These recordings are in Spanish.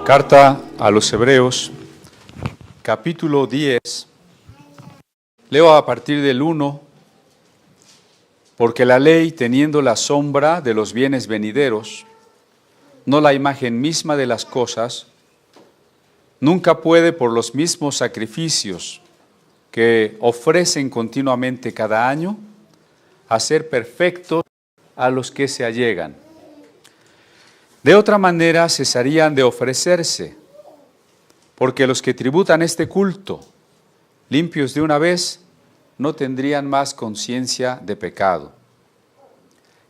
Carta a los Hebreos, capítulo 10. Leo a partir del 1. Porque la ley, teniendo la sombra de los bienes venideros, no la imagen misma de las cosas, nunca puede por los mismos sacrificios que ofrecen continuamente cada año, hacer perfectos a los que se allegan. De otra manera cesarían de ofrecerse, porque los que tributan este culto, limpios de una vez, no tendrían más conciencia de pecado.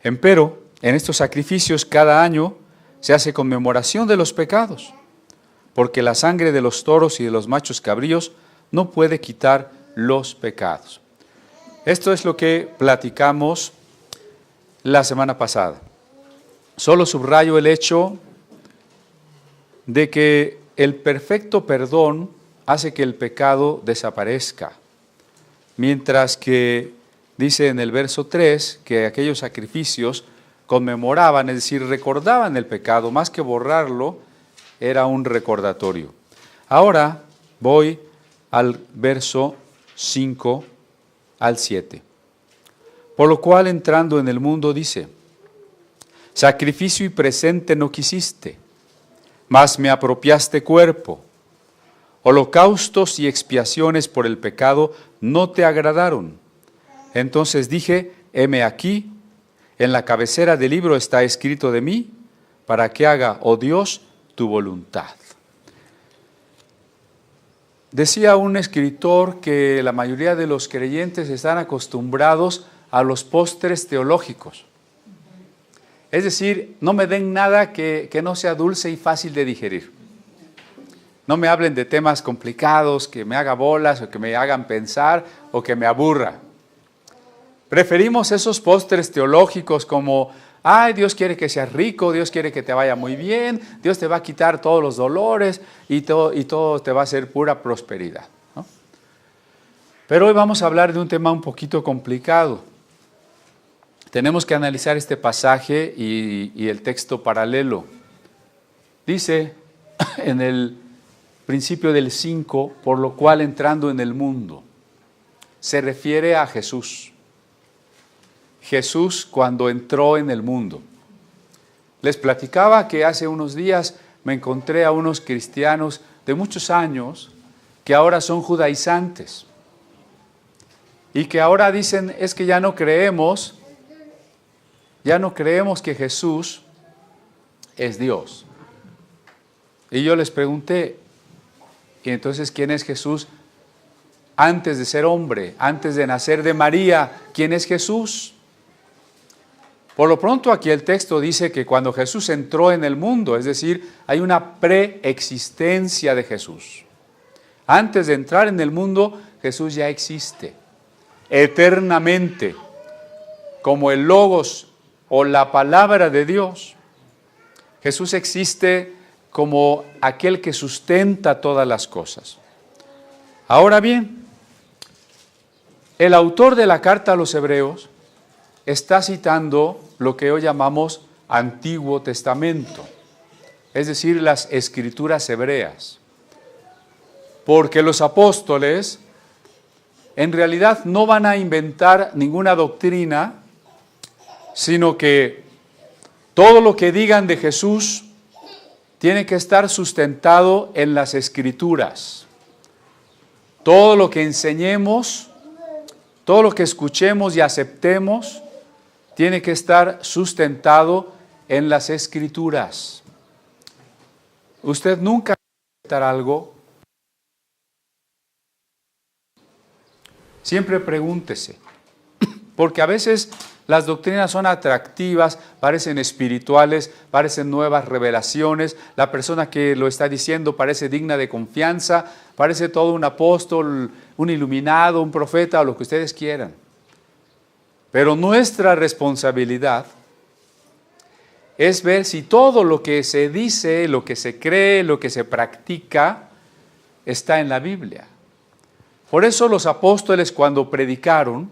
Empero, en estos sacrificios cada año se hace conmemoración de los pecados, porque la sangre de los toros y de los machos cabríos no puede quitar los pecados. Esto es lo que platicamos la semana pasada. Solo subrayo el hecho de que el perfecto perdón hace que el pecado desaparezca, mientras que dice en el verso 3 que aquellos sacrificios conmemoraban, es decir, recordaban el pecado, más que borrarlo, era un recordatorio. Ahora voy al verso 5 al 7. Por lo cual, entrando en el mundo, dice: sacrificio y presente no quisiste, mas me apropiaste cuerpo. Holocaustos y expiaciones por el pecado no te agradaron. Entonces dije: heme aquí, en la cabecera del libro está escrito de mí, para que haga, oh Dios, tu voluntad. Decía un escritor que la mayoría de los creyentes están acostumbrados a los postres teológicos. Es decir, no me den nada que no sea dulce y fácil de digerir. No me hablen de temas complicados, que me haga bolas o que me hagan pensar o que me aburra. Preferimos esos postres teológicos como: ay, Dios quiere que seas rico, Dios quiere que te vaya muy bien, Dios te va a quitar todos los dolores y todo te va a ser pura prosperidad, ¿no? Pero hoy vamos a hablar de un tema un poquito complicado. Tenemos que analizar este pasaje y el texto paralelo. Dice en el principio del 5, por lo cual entrando en el mundo. Se refiere a Jesús. Jesús cuando entró en el mundo. Les platicaba que hace unos días me encontré a unos cristianos de muchos años que ahora son judaizantes y que ahora dicen: es que ya no creemos que Jesús es Dios. Y yo les pregunté: ¿y entonces quién es Jesús antes de ser hombre, antes de nacer de María? ¿Quién es Jesús? Por lo pronto aquí el texto dice que cuando Jesús entró en el mundo, es decir, hay una preexistencia de Jesús. Antes de entrar en el mundo, Jesús ya existe eternamente como el Logos o la palabra de Dios. Jesús existe como aquel que sustenta todas las cosas. Ahora bien, el autor de la carta a los Hebreos está citando lo que hoy llamamos Antiguo Testamento, es decir, las Escrituras hebreas, porque los apóstoles en realidad no van a inventar ninguna doctrina, sino que todo lo que digan de Jesús tiene que estar sustentado en las Escrituras. Todo lo que enseñemos, todo lo que escuchemos y aceptemos, tiene que estar sustentado en las Escrituras. Usted nunca va a aceptar algo. Siempre pregúntese, porque a veces las doctrinas son atractivas, parecen espirituales, parecen nuevas revelaciones, la persona que lo está diciendo parece digna de confianza, parece todo un apóstol, un iluminado, un profeta o lo que ustedes quieran. Pero nuestra responsabilidad es ver si todo lo que se dice, lo que se cree, lo que se practica, está en la Biblia. Por eso los apóstoles, cuando predicaron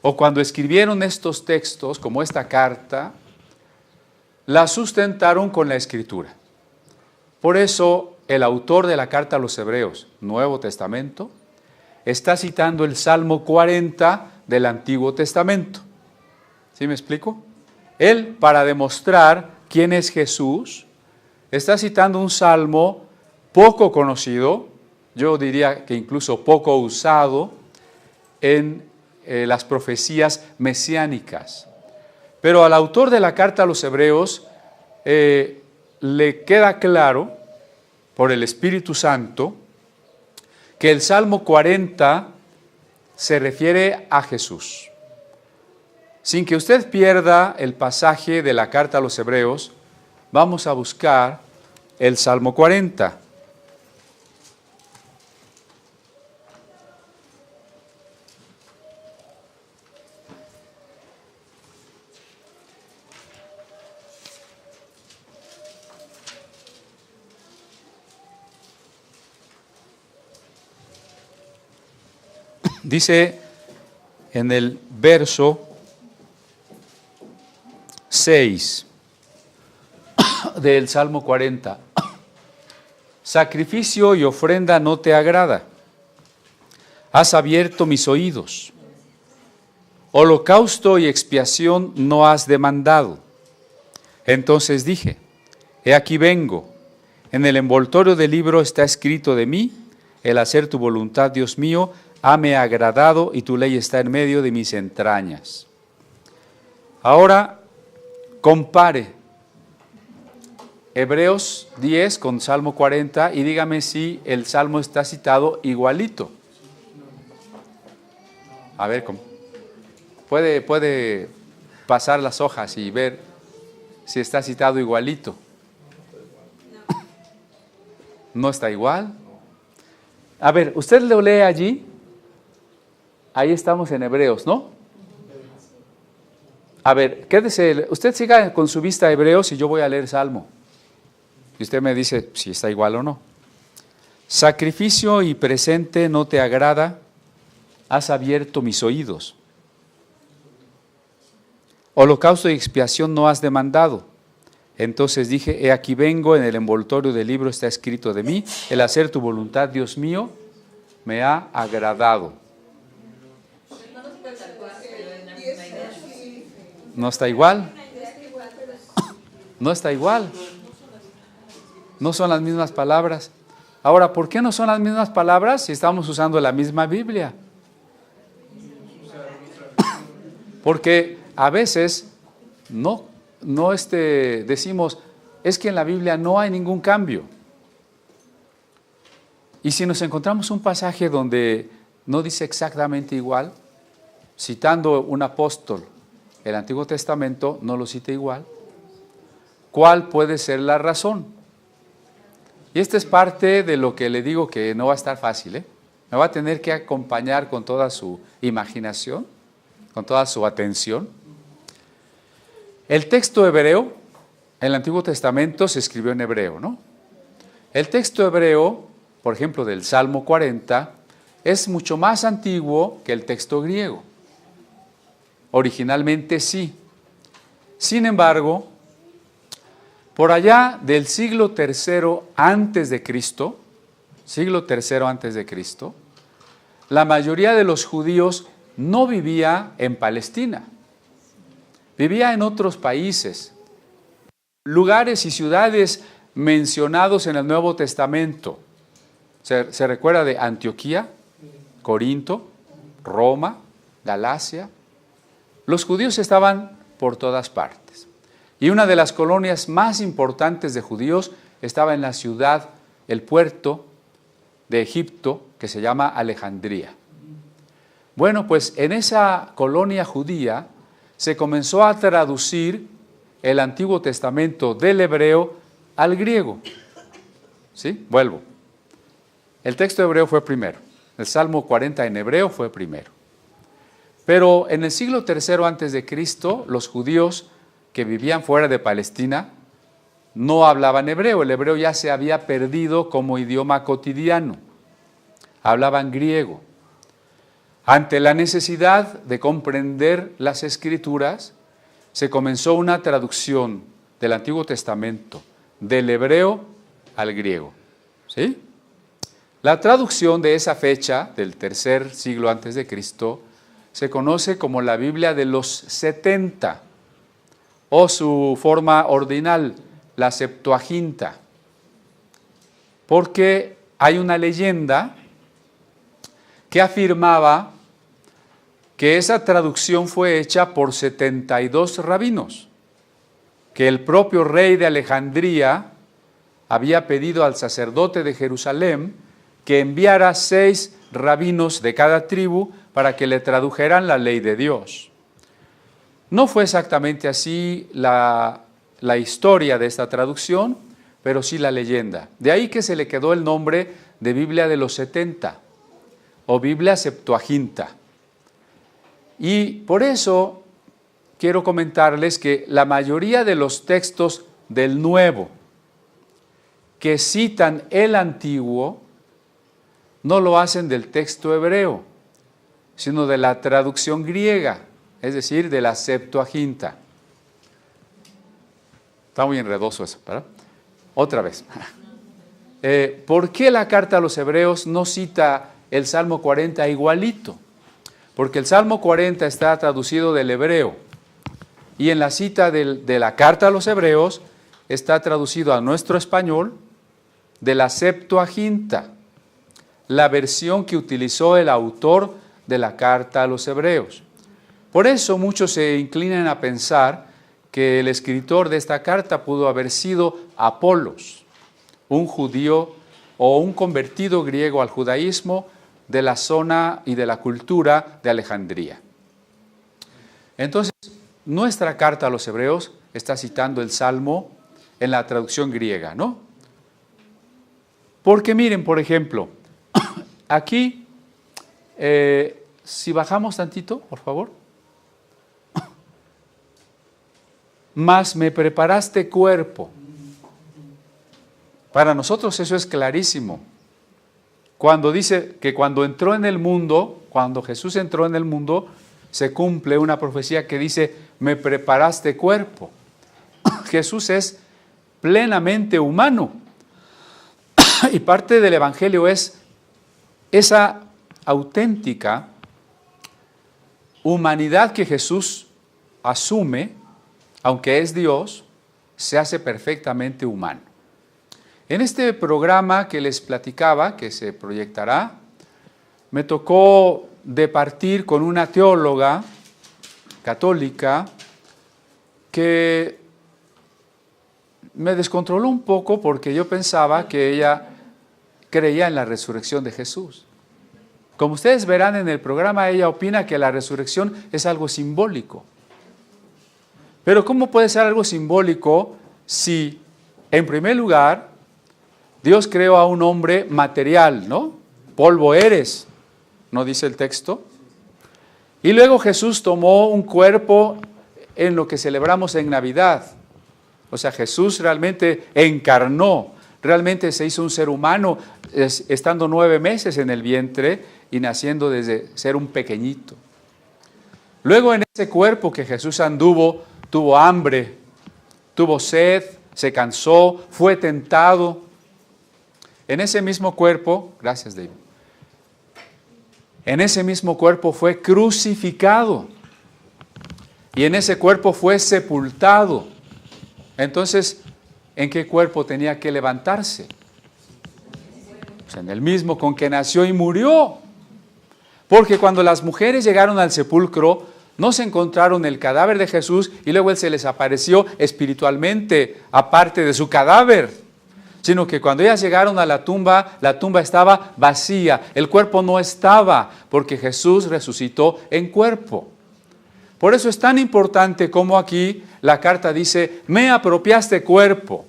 o cuando escribieron estos textos, como esta carta, la sustentaron con la Escritura. Por eso el autor de la carta a los Hebreos, Nuevo Testamento, está citando el Salmo 40 del Antiguo Testamento. ¿Sí me explico? Él, para demostrar quién es Jesús, está citando un salmo poco conocido, yo diría que incluso poco usado en las profecías mesiánicas. Pero al autor de la carta a los Hebreos le queda claro, por el Espíritu Santo, que el Salmo 40 se refiere a Jesús. Sin que usted pierda el pasaje de la carta a los Hebreos, vamos a buscar el Salmo 40. Dice en el verso 6 del Salmo 40, sacrificio y ofrenda no te agrada, has abierto mis oídos, holocausto y expiación no has demandado. Entonces dije, he aquí vengo, en el envoltorio del libro está escrito de mí, el hacer tu voluntad, Dios mío, hame agradado y tu ley está en medio de mis entrañas. Ahora, compare Hebreos 10 con Salmo 40 y dígame si el Salmo está citado igualito. A ver, puede pasar las hojas y ver si está citado igualito. ¿No está igual? A ver, usted lo lee allí. Ahí estamos en Hebreos, ¿no? A ver, quédese, usted siga con su vista a Hebreos y yo voy a leer Salmo. Y usted me dice si está igual o no. Sacrificio y presente no te agrada, has abierto mis oídos. Holocausto y expiación no has demandado. Entonces dije, he aquí vengo, en el envoltorio del libro está escrito de mí, el hacer tu voluntad, Dios mío, me ha agradado. ¿No está igual? No está igual. No son las mismas palabras. Ahora, ¿por qué no son las mismas palabras si estamos usando la misma Biblia? Porque a veces no decimos, es que en la Biblia no hay ningún cambio. Y si nos encontramos un pasaje donde no dice exactamente igual, citando un apóstol, el Antiguo Testamento no lo cita igual, ¿cuál puede ser la razón? Y esta es parte de lo que le digo que no va a estar fácil, Me va a tener que acompañar con toda su imaginación, con toda su atención. El texto hebreo, en el Antiguo Testamento se escribió en hebreo, ¿no? El texto hebreo, por ejemplo, del Salmo 40, es mucho más antiguo que el texto griego. Originalmente sí. Sin embargo, por allá del siglo III antes de Cristo, la mayoría de los judíos no vivía en Palestina, vivía en otros países, lugares y ciudades mencionados en el Nuevo Testamento. ¿Se recuerda de Antioquía, Corinto, Roma, Galacia? Los judíos estaban por todas partes. Y una de las colonias más importantes de judíos estaba en la ciudad, el puerto de Egipto, que se llama Alejandría. Bueno, pues en esa colonia judía se comenzó a traducir el Antiguo Testamento del hebreo al griego. ¿Sí? Vuelvo. El texto hebreo fue primero. El Salmo 40 en hebreo fue primero. Pero en el siglo III antes de Cristo, los judíos que vivían fuera de Palestina no hablaban hebreo. El hebreo ya se había perdido como idioma cotidiano. Hablaban griego. Ante la necesidad de comprender las Escrituras, se comenzó una traducción del Antiguo Testamento del hebreo al griego. ¿Sí? La traducción de esa fecha, del tercer siglo antes de Cristo, se conoce como la Biblia de los 70, o su forma ordinal, la Septuaginta, porque hay una leyenda que afirmaba que esa traducción fue hecha por 72 rabinos, que el propio rey de Alejandría había pedido al sacerdote de Jerusalén que enviara 6 rabinos de cada tribu para que le tradujeran la ley de Dios. No fue exactamente así la historia de esta traducción, pero sí la leyenda. De ahí que se le quedó el nombre de Biblia de los 70 o Biblia Septuaginta. Y por eso quiero comentarles que la mayoría de los textos del Nuevo que citan el Antiguo no lo hacen del texto hebreo, sino de la traducción griega, es decir, de la Septuaginta. Está muy enredoso eso, ¿verdad? Otra vez. ¿Por qué la carta a los hebreos no cita el Salmo 40 igualito? Porque el Salmo 40 está traducido del hebreo y en la cita de la carta a los hebreos está traducido a nuestro español de la Septuaginta, la versión que utilizó el autor de la carta a los hebreos. Por eso muchos se inclinan a pensar que el escritor de esta carta pudo haber sido Apolos, un judío o un convertido griego al judaísmo de la zona y de la cultura de Alejandría. Entonces, nuestra carta a los hebreos está citando el Salmo en la traducción griega, ¿no? Porque miren, por ejemplo, aquí, si bajamos tantito, por favor. Mas me preparaste cuerpo. Para nosotros eso es clarísimo. Cuando dice que cuando entró en el mundo, cuando Jesús entró en el mundo, se cumple una profecía que dice, me preparaste cuerpo. Jesús es plenamente humano. Y parte del Evangelio es esa auténtica humanidad que Jesús asume, aunque es Dios, se hace perfectamente humano. En este programa que les platicaba, que se proyectará, me tocó departir con una teóloga católica que me descontroló un poco porque yo pensaba que ella creía en la resurrección de Jesús. Como ustedes verán en el programa, ella opina que la resurrección es algo simbólico. Pero ¿cómo puede ser algo simbólico si, en primer lugar, Dios creó a un hombre material, ¿no? Polvo eres, ¿no dice el texto? Y luego Jesús tomó un cuerpo en lo que celebramos en Navidad. O sea, Jesús realmente encarnó, realmente se hizo un ser humano, estando 9 meses en el vientre y naciendo desde ser un pequeñito. Luego en ese cuerpo que Jesús anduvo, tuvo hambre, tuvo sed, se cansó, fue tentado. En ese mismo cuerpo, gracias David, en ese mismo cuerpo fue crucificado y en ese cuerpo fue sepultado. Entonces, ¿en qué cuerpo tenía que levantarse? Pues en el mismo con que nació y murió. Porque cuando las mujeres llegaron al sepulcro, no se encontraron el cadáver de Jesús y luego Él se les apareció espiritualmente, aparte de su cadáver, sino que cuando ellas llegaron a la tumba estaba vacía, el cuerpo no estaba, porque Jesús resucitó en cuerpo. Por eso es tan importante como aquí la carta dice, me apropiaste cuerpo.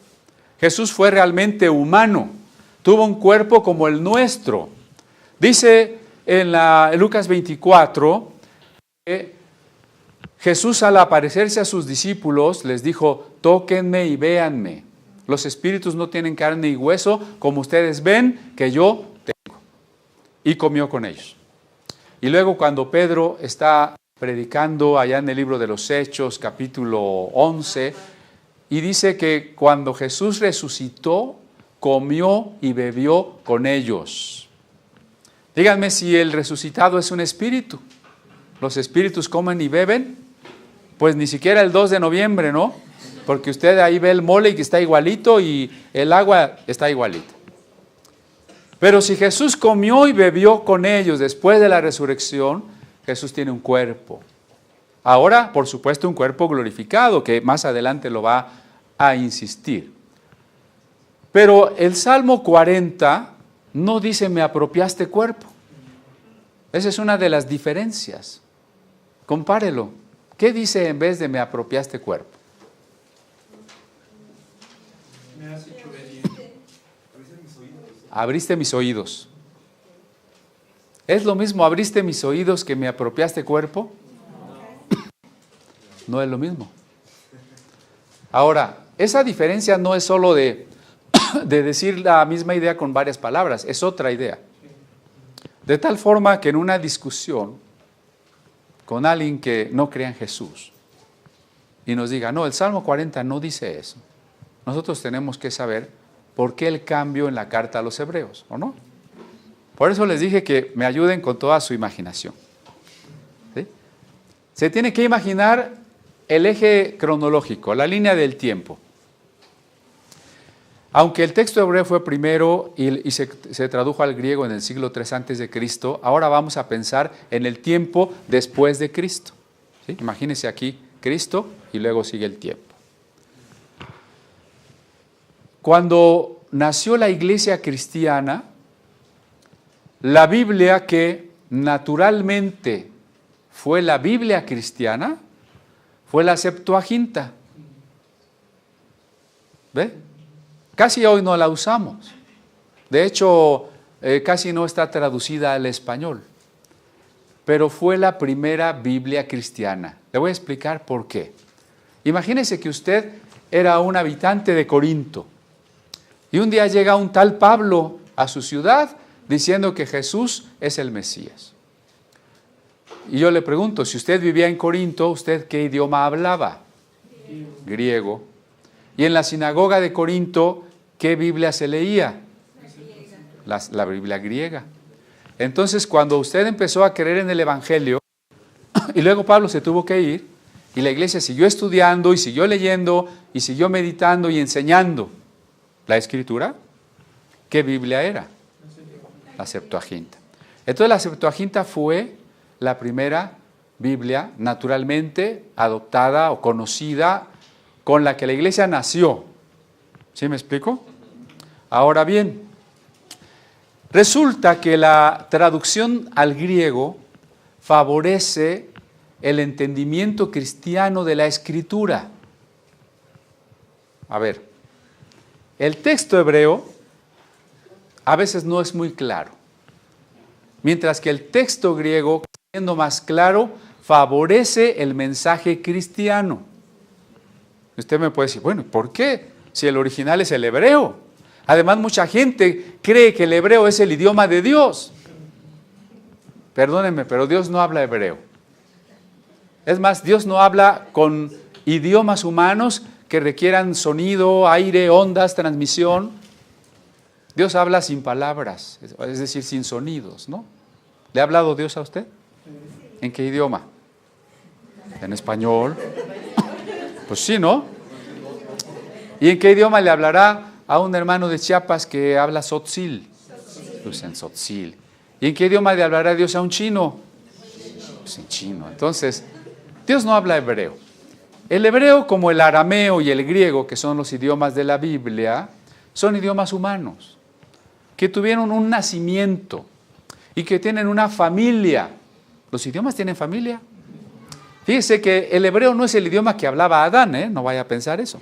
Jesús fue realmente humano, tuvo un cuerpo como el nuestro. Dice en Lucas 24 que Jesús al aparecerse a sus discípulos les dijo, tóquenme y véanme. Los espíritus no tienen carne y hueso, como ustedes ven que yo tengo. Y comió con ellos. Y luego cuando Pedro está predicando allá en el libro de los Hechos, capítulo 11, y dice que cuando Jesús resucitó, comió y bebió con ellos. Díganme si el resucitado es un espíritu. ¿Los espíritus comen y beben? Pues ni siquiera el 2 de noviembre, ¿no? Porque usted ahí ve el mole que está igualito y el agua está igualita. Pero si Jesús comió y bebió con ellos después de la resurrección, Jesús tiene un cuerpo. Ahora, por supuesto, un cuerpo glorificado, que más adelante lo va a insistir. Pero el Salmo 40 no dice me apropiaste cuerpo. Esa es una de las diferencias. Compárelo. ¿Qué dice en vez de me apropiaste cuerpo? Me has hecho venir. Abriste mis oídos. ¿Es lo mismo abriste mis oídos que me apropiaste cuerpo? No es lo mismo. Ahora, esa diferencia no es solo de decir la misma idea con varias palabras, es otra idea. De tal forma que en una discusión con alguien que no crea en Jesús y nos diga, no, el Salmo 40 no dice eso, nosotros tenemos que saber por qué el cambio en la carta a los hebreos, ¿o no? Por eso les dije que me ayuden con toda su imaginación. ¿Sí? Se tiene que imaginar el eje cronológico, la línea del tiempo. Aunque el texto hebreo fue primero y se tradujo al griego en el siglo III antes de Cristo, ahora vamos a pensar en el tiempo después de Cristo. ¿Sí? Imagínense aquí Cristo y luego sigue el tiempo. Cuando nació la iglesia cristiana, la Biblia que naturalmente fue la Biblia cristiana fue la Septuaginta. ¿Ve? Casi hoy no la usamos. De hecho, casi no está traducida al español. Pero fue la primera Biblia cristiana. Le voy a explicar por qué. Imagínese que usted era un habitante de Corinto y un día llega un tal Pablo a su ciudad diciendo que Jesús es el Mesías. Y yo le pregunto, si usted vivía en Corinto, ¿usted qué idioma hablaba? Griego. Y en la sinagoga de Corinto, ¿qué Biblia se leía? La Biblia griega. Entonces, cuando usted empezó a creer en el Evangelio, y luego Pablo se tuvo que ir, y la iglesia siguió estudiando, y siguió leyendo, y siguió meditando y enseñando la Escritura, ¿qué Biblia era? La Septuaginta. Entonces, la Septuaginta fue la primera Biblia naturalmente adoptada o conocida con la que la iglesia nació. ¿Sí me explico? Ahora bien, resulta que la traducción al griego favorece el entendimiento cristiano de la Escritura. A ver, el texto hebreo a veces no es muy claro, mientras que el texto griego, siendo más claro, favorece el mensaje cristiano. Usted me puede decir, bueno, ¿por qué? Si el original es el hebreo. Además, mucha gente cree que el hebreo es el idioma de Dios. Perdónenme, pero Dios no habla hebreo. Es más, Dios no habla con idiomas humanos que requieran sonido, aire, ondas, transmisión. Dios habla sin palabras, es decir, sin sonidos, ¿no? ¿Le ha hablado Dios a usted? ¿En qué idioma? ¿En español? Pues sí, ¿no? ¿Y en qué idioma le hablará a un hermano de Chiapas que habla tzotzil? Pues en tzotzil. ¿Y en qué idioma le hablará Dios a un chino? Pues en chino. Entonces, Dios no habla hebreo. El hebreo, como el arameo y el griego, que son los idiomas de la Biblia, son idiomas humanos, que tuvieron un nacimiento y que tienen una familia. ¿Los idiomas tienen familia? Fíjese que el hebreo no es el idioma que hablaba Adán, no vaya a pensar eso,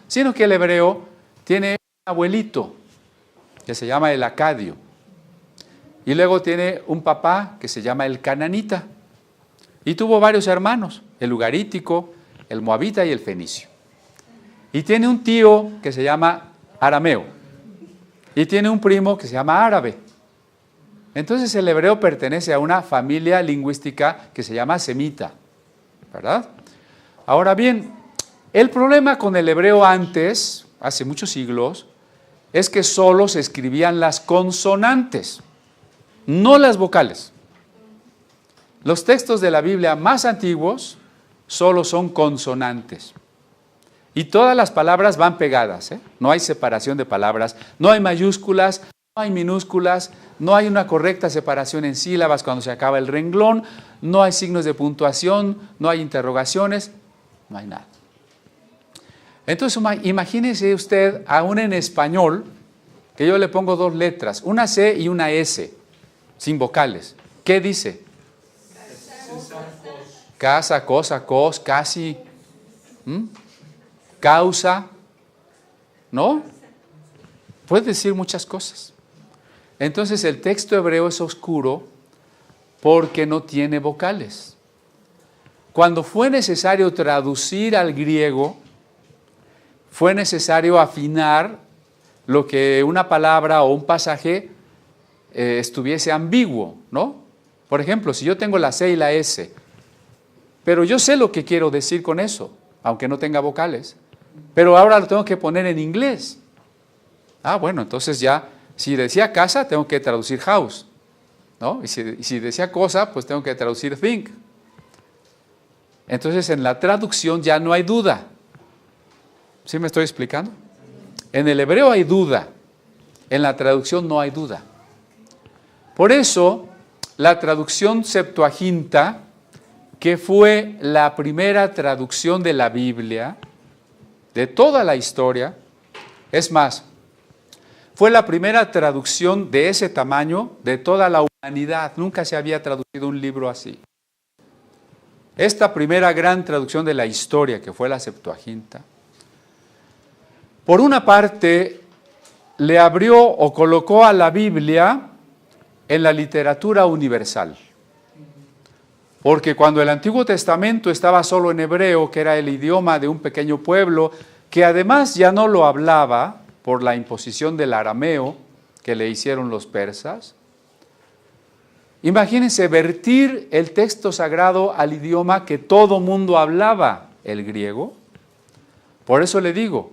sino que el hebreo tiene un abuelito que se llama el acadio y luego tiene un papá que se llama el cananita y tuvo varios hermanos, el ugarítico, el moabita y el fenicio, y tiene un tío que se llama arameo y tiene un primo que se llama árabe. Entonces el hebreo pertenece a una familia lingüística que se llama semita, ¿verdad? Ahora bien, el problema con el hebreo antes, hace muchos siglos, es que solo se escribían las consonantes, no las vocales. Los textos de la Biblia más antiguos solo son consonantes. Y todas las palabras van pegadas, ¿eh? No hay separación de palabras, no hay mayúsculas, no hay minúsculas, no hay una correcta separación en sílabas cuando se acaba el renglón, no hay signos de puntuación, no hay interrogaciones, no hay nada. Entonces, imagínese usted, aún en español, que yo le pongo dos letras, una C y una S, sin vocales. ¿Qué dice? Casa, cosa, cos, casi, causa, ¿no? Puede decir muchas cosas. Entonces el texto hebreo es oscuro porque no tiene vocales. Cuando fue necesario traducir al griego, fue necesario afinar lo que una palabra o un pasaje estuviese ambiguo, ¿no? Por ejemplo, si yo tengo la C y la S, pero yo sé lo que quiero decir con eso, aunque no tenga vocales, pero ahora lo tengo que poner en inglés. Ah, bueno, entonces ya, si decía casa, tengo que traducir house, ¿no? Y si decía cosa, pues tengo que traducir thing. Entonces, en la traducción ya no hay duda. ¿Sí me estoy explicando? En el hebreo hay duda, en la traducción no hay duda. Por eso, la traducción Septuaginta, que fue la primera traducción de la Biblia, de toda la historia, es más, fue la primera traducción de ese tamaño de toda la humanidad. Nunca se había traducido un libro así. Esta primera gran traducción de la historia, que fue la Septuaginta, por una parte, le abrió o colocó a la Biblia en la literatura universal. Porque cuando el Antiguo Testamento estaba solo en hebreo, que era el idioma de un pequeño pueblo, que además ya no lo hablaba por la imposición del arameo que le hicieron los persas, imagínense vertir el texto sagrado al idioma que todo mundo hablaba, el griego. Por eso le digo,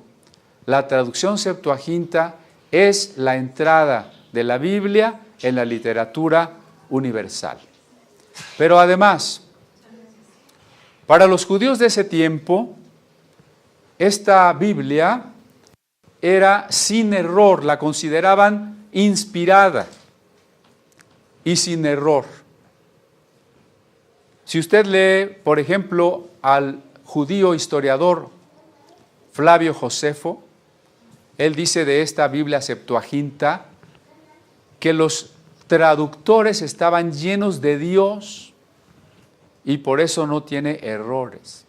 la traducción Septuaginta es la entrada de la Biblia en la literatura universal. Pero además, para los judíos de ese tiempo, esta Biblia era sin error, la consideraban inspirada y sin error. Si usted lee, por ejemplo, al judío historiador Flavio Josefo, él dice de esta Biblia Septuaginta que los traductores estaban llenos de Dios y por eso no tiene errores.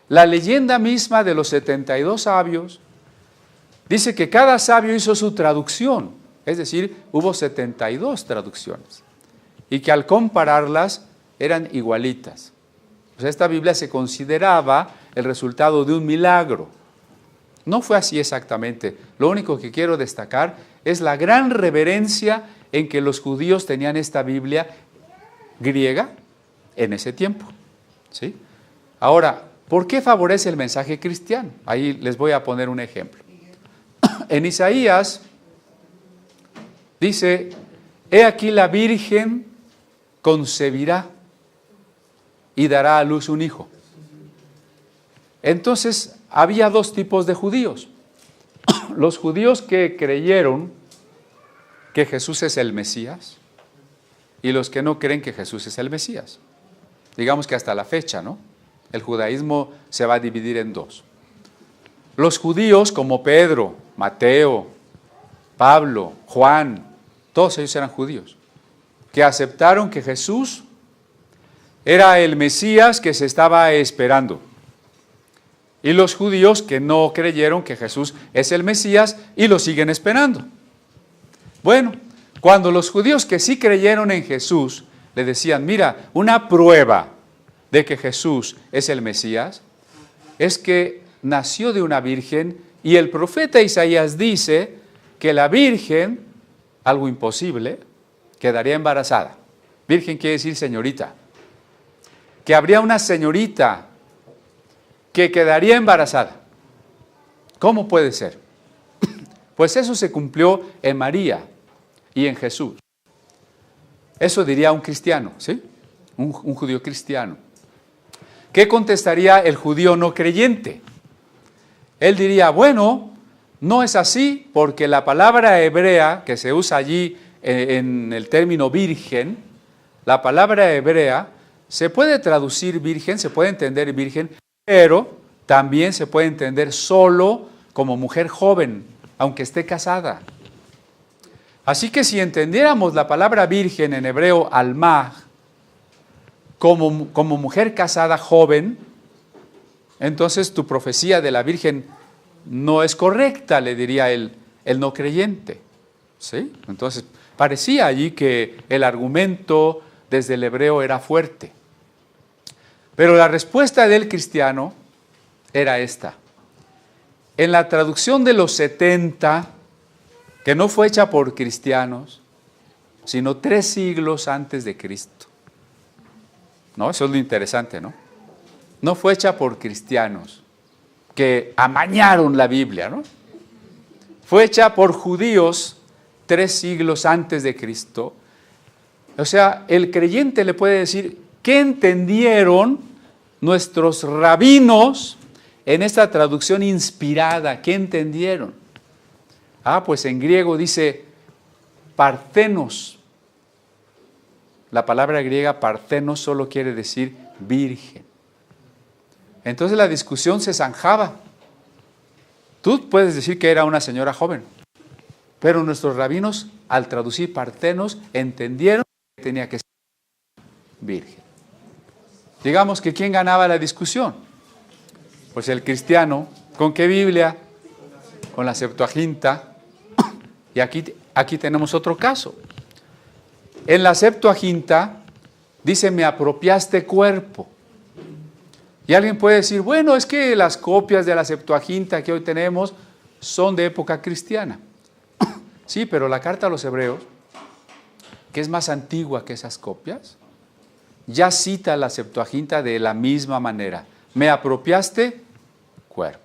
La leyenda misma de los 72 sabios dice que cada sabio hizo su traducción, es decir, hubo 72 traducciones y que al compararlas eran igualitas. O sea, esta Biblia se consideraba el resultado de un milagro. No fue así exactamente. Lo único que quiero destacar es la gran reverencia en que los judíos tenían esta Biblia griega en ese tiempo. ¿Sí? Ahora, ¿por qué favorece el mensaje cristiano? Ahí les voy a poner un ejemplo. En Isaías dice, he aquí la Virgen concebirá y dará a luz un hijo. Entonces, había dos tipos de judíos. Los judíos que creyeron que Jesús es el Mesías y los que no creen que Jesús es el Mesías. Digamos que hasta la fecha, ¿no? El judaísmo se va a dividir en dos. Los judíos como Pedro, Mateo, Pablo, Juan, todos ellos eran judíos, que aceptaron que Jesús era el Mesías que se estaba esperando. Y los judíos que no creyeron que Jesús es el Mesías y lo siguen esperando. Bueno, cuando los judíos que sí creyeron en Jesús le decían, mira, una prueba de que Jesús es el Mesías es que nació de una virgen y el profeta Isaías dice que la virgen, algo imposible, quedaría embarazada. Virgen quiere decir señorita. Que habría una señorita que quedaría embarazada. ¿Cómo puede ser? Pues eso se cumplió en María y en Jesús. Eso diría un cristiano, ¿sí? Un judío cristiano. ¿Qué contestaría el judío no creyente? Él diría, bueno, no es así, porque la palabra hebrea que se usa allí en el término virgen, la palabra hebrea se puede traducir virgen, se puede entender virgen, pero también se puede entender solo como mujer joven, aunque esté casada. Así que si entendiéramos la palabra virgen en hebreo, almah, como mujer casada joven, entonces tu profecía de la Virgen no es correcta, le diría el no creyente. ¿Sí? Entonces parecía allí que el argumento desde el hebreo era fuerte. Pero la respuesta del cristiano era esta. En la traducción de los 70, que no fue hecha por cristianos, sino 3 siglos antes de Cristo. ¿No? Eso es lo interesante, ¿no? No fue hecha por cristianos que amañaron la Biblia, ¿no? Fue hecha por judíos 3 siglos antes de Cristo. O sea, el creyente le puede decir, ¿qué entendieron nuestros rabinos en esta traducción inspirada? ¿Qué entendieron? Pues en griego dice parthenos. La palabra griega parthenos solo quiere decir virgen. Entonces la discusión se zanjaba. Tú puedes decir que era una señora joven, pero nuestros rabinos, al traducir parthenos, entendieron que tenía que ser virgen. Digamos que ¿quién ganaba la discusión? Pues el cristiano. ¿Con qué Biblia? Con la Septuaginta. Y aquí tenemos otro caso. En la Septuaginta dice, me apropiaste cuerpo. Y alguien puede decir, bueno, es que las copias de la Septuaginta que hoy tenemos son de época cristiana. Sí, pero la carta a los hebreos, que es más antigua que esas copias, ya cita la Septuaginta de la misma manera. Me apropiaste cuerpo.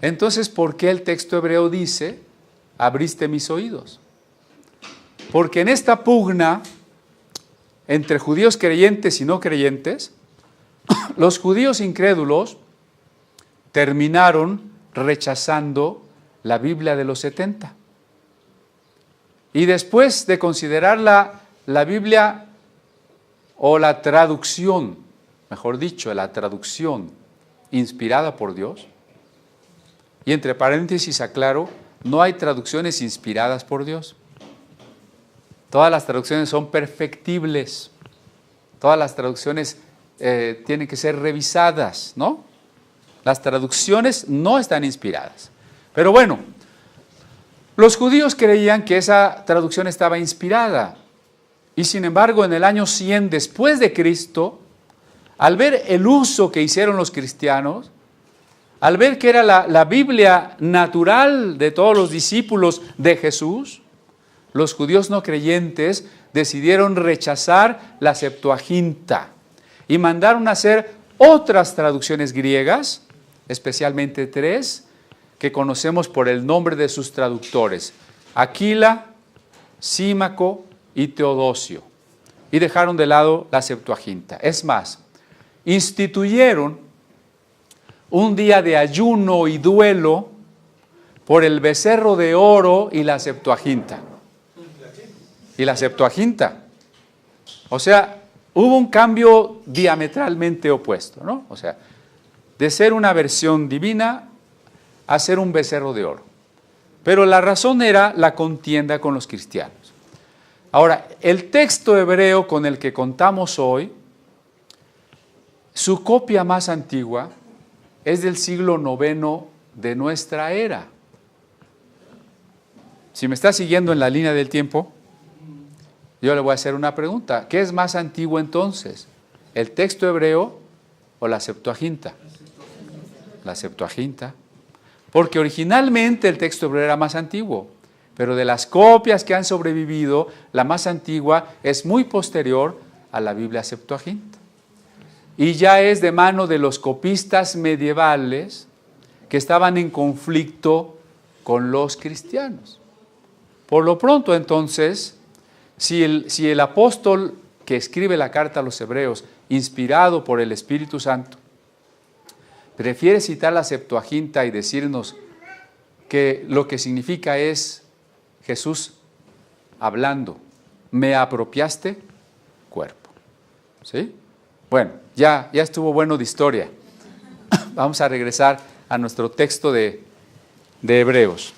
Entonces, ¿por qué el texto hebreo dice, abriste mis oídos? Porque en esta pugna entre judíos creyentes y no creyentes, los judíos incrédulos terminaron rechazando la Biblia de los 70. Y después de considerar la Biblia o la traducción, mejor dicho, la traducción inspirada por Dios, y entre paréntesis aclaro, no hay traducciones inspiradas por Dios. Todas las traducciones son perfectibles. Todas las traducciones tienen que ser revisadas, ¿no? Las traducciones no están inspiradas. Pero bueno, los judíos creían que esa traducción estaba inspirada. Y sin embargo, en el año 100 después de Cristo, al ver el uso que hicieron los cristianos, al ver que era la Biblia natural de todos los discípulos de Jesús, los judíos no creyentes decidieron rechazar la Septuaginta y mandaron a hacer otras traducciones griegas, especialmente 3, que conocemos por el nombre de sus traductores, Aquila, Símaco y Teodosio, y dejaron de lado la Septuaginta. Es más, instituyeron un día de ayuno y duelo por el becerro de oro y la Septuaginta. Y la Septuaginta. O sea, hubo un cambio diametralmente opuesto, ¿no? O sea, de ser una versión divina a ser un becerro de oro. Pero la razón era la contienda con los cristianos. Ahora, el texto hebreo con el que contamos hoy, su copia más antigua es del siglo IX de nuestra era. Si me está siguiendo en la línea del tiempo, yo le voy a hacer una pregunta. ¿Qué es más antiguo entonces? ¿El texto hebreo o la Septuaginta? La Septuaginta. Porque originalmente el texto hebreo era más antiguo, pero de las copias que han sobrevivido, la más antigua es muy posterior a la Biblia Septuaginta. Y ya es de mano de los copistas medievales que estaban en conflicto con los cristianos. Por lo pronto, entonces, si el apóstol que escribe la carta a los hebreos, inspirado por el Espíritu Santo, prefiere citar la Septuaginta y decirnos que lo que significa es Jesús hablando, me apropiaste cuerpo. ¿Sí? Bueno, ya estuvo bueno de historia. Vamos a regresar a nuestro texto de Hebreos.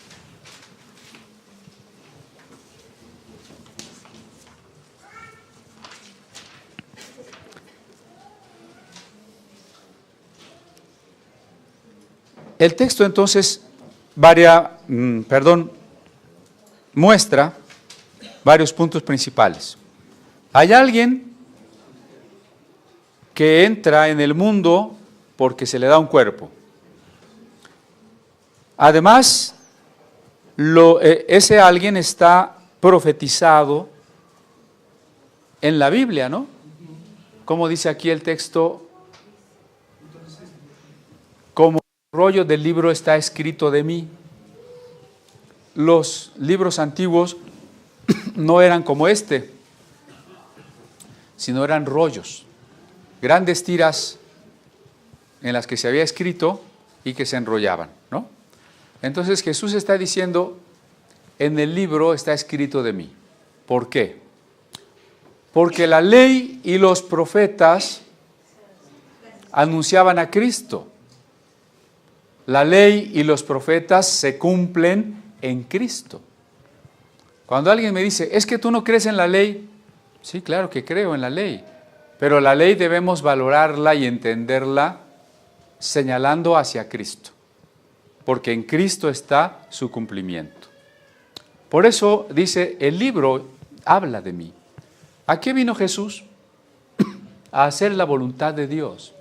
El texto entonces muestra varios puntos principales. Hay alguien que entra en el mundo porque se le da un cuerpo. Además, ese alguien está profetizado en la Biblia, ¿no? Como dice aquí el texto, como el rollo del libro está escrito de mí. Los libros antiguos no eran como este, sino eran rollos, grandes tiras en las que se había escrito y que se enrollaban, ¿no? Entonces Jesús está diciendo, en el libro está escrito de mí. ¿Por qué? Porque la ley y los profetas anunciaban a Cristo. La ley y los profetas se cumplen en Cristo. Cuando alguien me dice, es que tú no crees en la ley, sí, claro que creo en la ley, pero la ley debemos valorarla y entenderla señalando hacia Cristo, porque en Cristo está su cumplimiento. Por eso dice, el libro habla de mí. ¿A qué vino Jesús? A hacer la voluntad de Dios.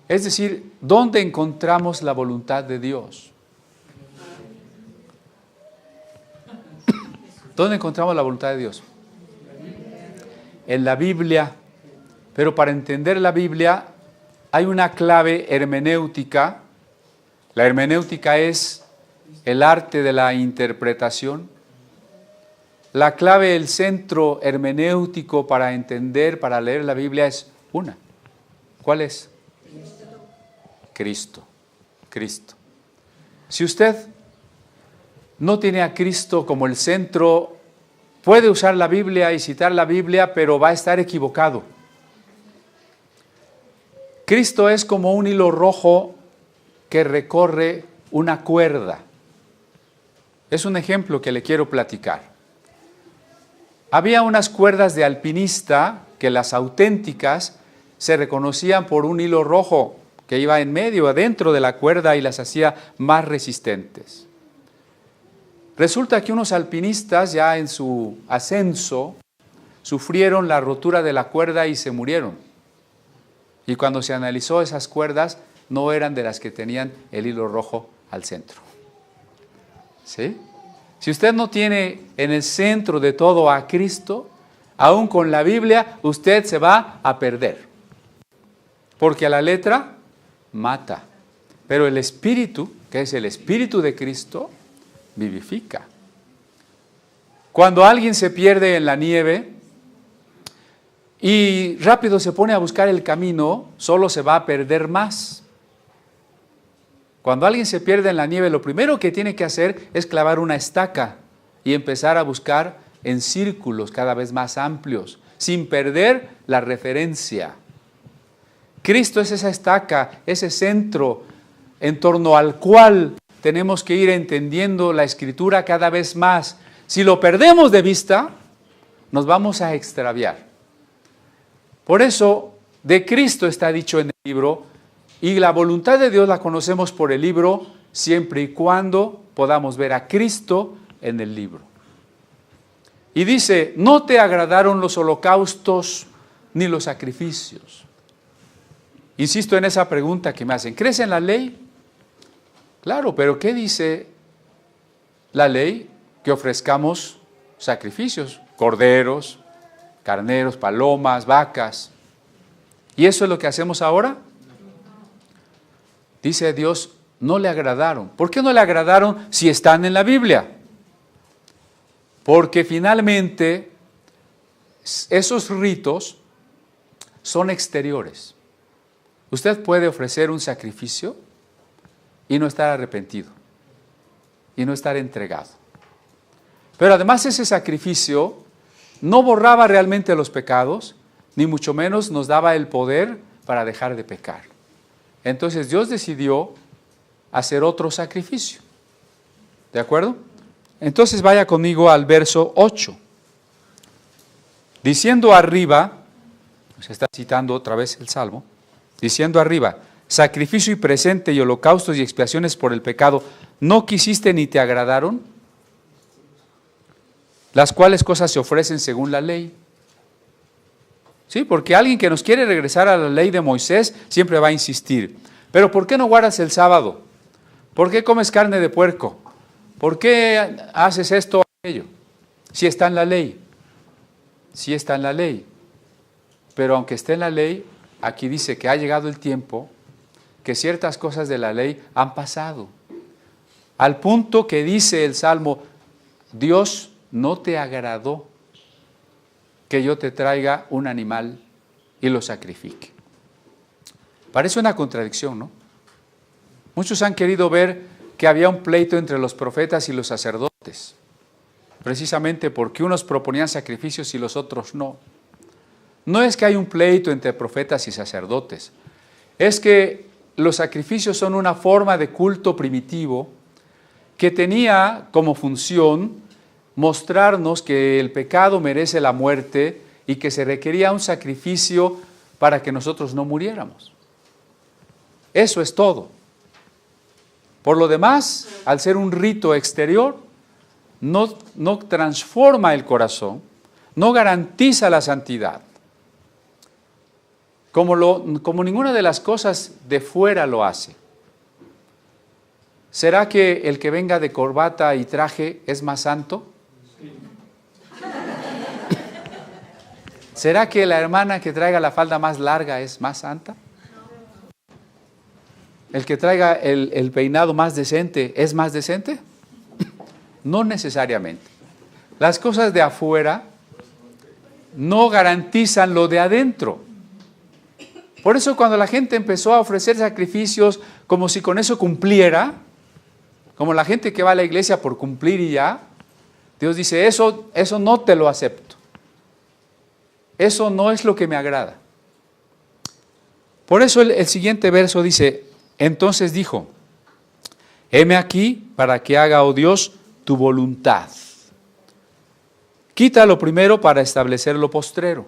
Es decir, ¿dónde encontramos la voluntad de Dios? ¿Dónde encontramos la voluntad de Dios? En la Biblia. Pero para entender la Biblia hay una clave hermenéutica. La hermenéutica es el arte de la interpretación. La clave, el centro hermenéutico para entender, para leer la Biblia es una. ¿Cuál es? Cristo. Cristo. Si usted no tiene a Cristo como el centro, puede usar la Biblia y citar la Biblia, pero va a estar equivocado. Cristo es como un hilo rojo que recorre una cuerda. Es un ejemplo que le quiero platicar. Había unas cuerdas de alpinista que las auténticas se reconocían por un hilo rojo que iba en medio, adentro de la cuerda y las hacía más resistentes. Resulta que unos alpinistas ya en su ascenso sufrieron la rotura de la cuerda y se murieron. Y cuando se analizó esas cuerdas, no eran de las que tenían el hilo rojo al centro. ¿Sí? Si usted no tiene en el centro de todo a Cristo, aún con la Biblia, usted se va a perder. Porque a la letra mata. Pero el Espíritu, que es el Espíritu de Cristo, vivifica. Cuando alguien se pierde en la nieve y rápido se pone a buscar el camino, solo se va a perder más. Cuando alguien se pierde en la nieve, lo primero que tiene que hacer es clavar una estaca y empezar a buscar en círculos cada vez más amplios, sin perder la referencia. Cristo es esa estaca, ese centro en torno al cual tenemos que ir entendiendo la Escritura cada vez más. Si lo perdemos de vista, nos vamos a extraviar. Por eso, de Cristo está dicho en el libro, y la voluntad de Dios la conocemos por el libro, siempre y cuando podamos ver a Cristo en el libro. Y dice, no te agradaron los holocaustos ni los sacrificios. Insisto en esa pregunta que me hacen, ¿crees en la ley? Claro, pero ¿qué dice la ley? Que ofrezcamos sacrificios, corderos, carneros, palomas, vacas. ¿Y eso es lo que hacemos ahora? Dice Dios, no le agradaron. ¿Por qué no le agradaron si están en la Biblia? Porque finalmente esos ritos son exteriores. Usted puede ofrecer un sacrificio y no estar arrepentido y no estar entregado. Pero además ese sacrificio no borraba realmente los pecados, ni mucho menos nos daba el poder para dejar de pecar. Entonces Dios decidió hacer otro sacrificio. ¿De acuerdo? Entonces vaya conmigo al verso 8. Diciendo arriba, se está citando otra vez el Salmo, diciendo arriba, sacrificio y presente y holocaustos y expiaciones por el pecado, ¿no quisiste ni te agradaron? Las cuales cosas se ofrecen según la ley. Sí, porque alguien que nos quiere regresar a la ley de Moisés siempre va a insistir. Pero ¿por qué no guardas el sábado? ¿Por qué comes carne de puerco? ¿Por qué haces esto o aquello? Si está en la ley. Si está en la ley. Pero aunque esté en la ley, aquí dice que ha llegado el tiempo que ciertas cosas de la ley han pasado. Al punto que dice el Salmo, Dios no te agradó que yo te traiga un animal y lo sacrifique. Parece una contradicción, ¿no? Muchos han querido ver que había un pleito entre los profetas y los sacerdotes, precisamente porque unos proponían sacrificios y los otros no. No es que hay un pleito entre profetas y sacerdotes, es que los sacrificios son una forma de culto primitivo que tenía como función mostrarnos que el pecado merece la muerte y que se requería un sacrificio para que nosotros no muriéramos. Eso es todo. Por lo demás, al ser un rito exterior, no transforma el corazón, no garantiza la santidad. Como ninguna de las cosas de fuera lo hace. ¿Será que el que venga de corbata y traje es más santo? ¿Será que la hermana que traiga la falda más larga es más santa? ¿El que traiga el peinado más decente es más decente? No necesariamente. Las cosas de afuera no garantizan lo de adentro. Por eso cuando la gente empezó a ofrecer sacrificios como si con eso cumpliera, como la gente que va a la iglesia por cumplir y ya, Dios dice, eso no te lo acepto. Eso no es lo que me agrada. Por eso el siguiente verso dice, entonces dijo, heme aquí para que haga, oh Dios, tu voluntad. Quita lo primero para establecer lo postrero.